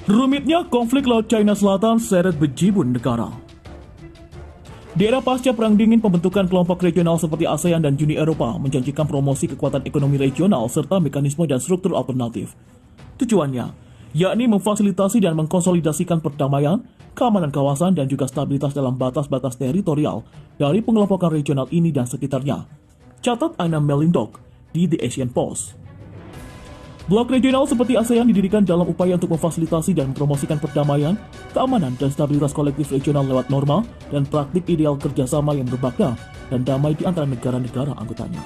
Rumitnya konflik Laut China Selatan seret bejibun negara. Di era pasca Perang Dingin, pembentukan kelompok regional seperti ASEAN dan Uni Eropa menjanjikan promosi kekuatan ekonomi regional serta mekanisme dan struktur alternatif. Tujuannya, yakni memfasilitasi dan mengkonsolidasikan perdamaian, keamanan kawasan, dan juga stabilitas dalam batas-batas teritorial dari pengelompokan regional ini dan sekitarnya. Catat Aina Melindok di The Asian Post. Blok regional seperti ASEAN didirikan dalam upaya untuk memfasilitasi dan mempromosikan perdamaian, keamanan, dan stabilitas kolektif regional lewat norma dan praktik ideal kerjasama yang berbakda dan damai di antara negara-negara anggotanya.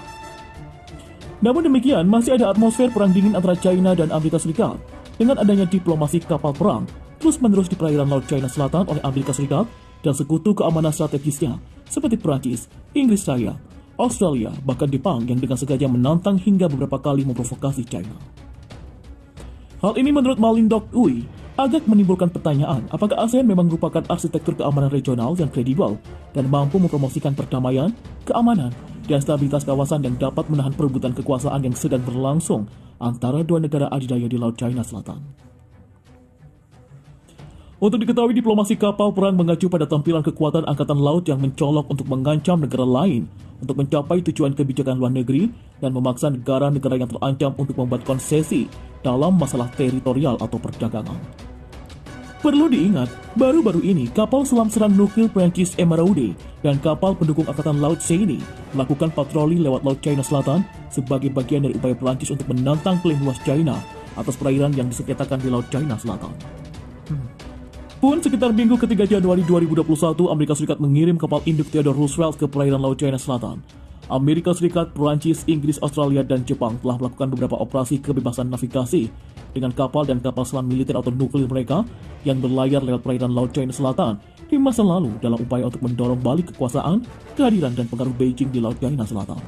Namun demikian, masih ada atmosfer perang dingin antara China dan Amerika Serikat dengan adanya diplomasi kapal perang terus-menerus di perairan Laut China Selatan oleh Amerika Serikat dan sekutu keamanan strategisnya seperti Perancis, Inggris Raya, Australia, bahkan Jepang yang dengan sengaja menantang hingga beberapa kali memprovokasi China. Hal ini menurut Malindok Ui agak menimbulkan pertanyaan apakah ASEAN memang merupakan arsitektur keamanan regional yang kredibel dan mampu mempromosikan perdamaian, keamanan, dan stabilitas kawasan yang dapat menahan perebutan kekuasaan yang sedang berlangsung antara dua negara adidaya di Laut China Selatan. Untuk diketahui, diplomasi kapal perang mengacu pada tampilan kekuatan angkatan laut yang mencolok untuk mengancam negara lain untuk mencapai tujuan kebijakan luar negeri dan memaksa negara-negara yang terancam untuk membuat konsesi dalam masalah teritorial atau perdagangan. Perlu diingat, baru-baru ini kapal selam serang nuklir Prancis Emeraude dan kapal pendukung angkatan laut Seine melakukan patroli lewat Laut China Selatan sebagai bagian dari upaya Prancis untuk menantang klaim luas China atas perairan yang disengketakan di Laut China Selatan. Pun sekitar minggu ketiga Januari 2021, Amerika Serikat mengirim kapal induk Theodore Roosevelt ke perairan Laut China Selatan. Amerika Serikat, Perancis, Inggris, Australia, dan Jepang telah melakukan beberapa operasi kebebasan navigasi dengan kapal dan kapal selam militer atau nuklir mereka yang berlayar lewat perairan Laut China Selatan di masa lalu dalam upaya untuk mendorong balik kekuasaan, kehadiran, dan pengaruh Beijing di Laut China Selatan.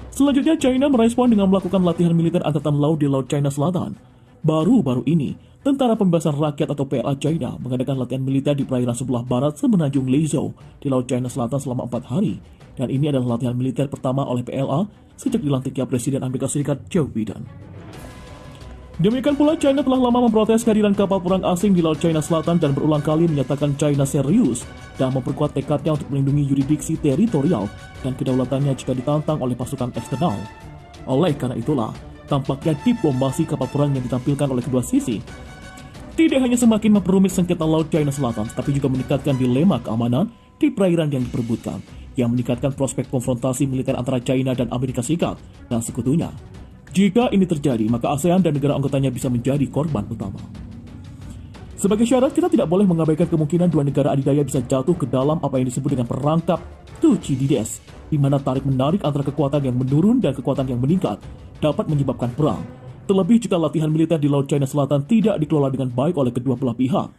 Selanjutnya, China merespon dengan melakukan latihan militer angkatan laut di Laut China Selatan. Baru-baru ini, Tentara Pembebasan Rakyat atau PLA China mengadakan latihan militer di perairan sebelah barat semenanjung Leizhou di Laut China Selatan selama 4 hari. Dan ini adalah latihan militer pertama oleh PLA sejak dilantiknya Presiden Amerika Serikat Joe Biden. Demikian pula, China telah lama memprotes kehadiran kapal perang asing di Laut China Selatan dan berulang kali menyatakan China serius dan memperkuat tekadnya untuk melindungi yurisdiksi teritorial dan kedaulatannya jika ditantang oleh pasukan eksternal. Oleh karena itulah, tampaknya diplomasi kapal perang yang ditampilkan oleh kedua sisi tidak hanya semakin memperumit sengketa Laut China Selatan, tapi juga meningkatkan dilema keamanan di perairan yang diperebutkan, yang meningkatkan prospek konfrontasi militer antara China dan Amerika Serikat dan sekutunya. Jika ini terjadi, maka ASEAN dan negara anggotanya bisa menjadi korban utama. Sebagai syarat, kita tidak boleh mengabaikan kemungkinan dua negara adidaya bisa jatuh ke dalam apa yang disebut dengan perangkap Thucydides, di mana tarik-menarik antara kekuatan yang menurun dan kekuatan yang meningkat dapat menyebabkan perang. Terlebih jika latihan militer di Laut China Selatan tidak dikelola dengan baik oleh kedua belah pihak.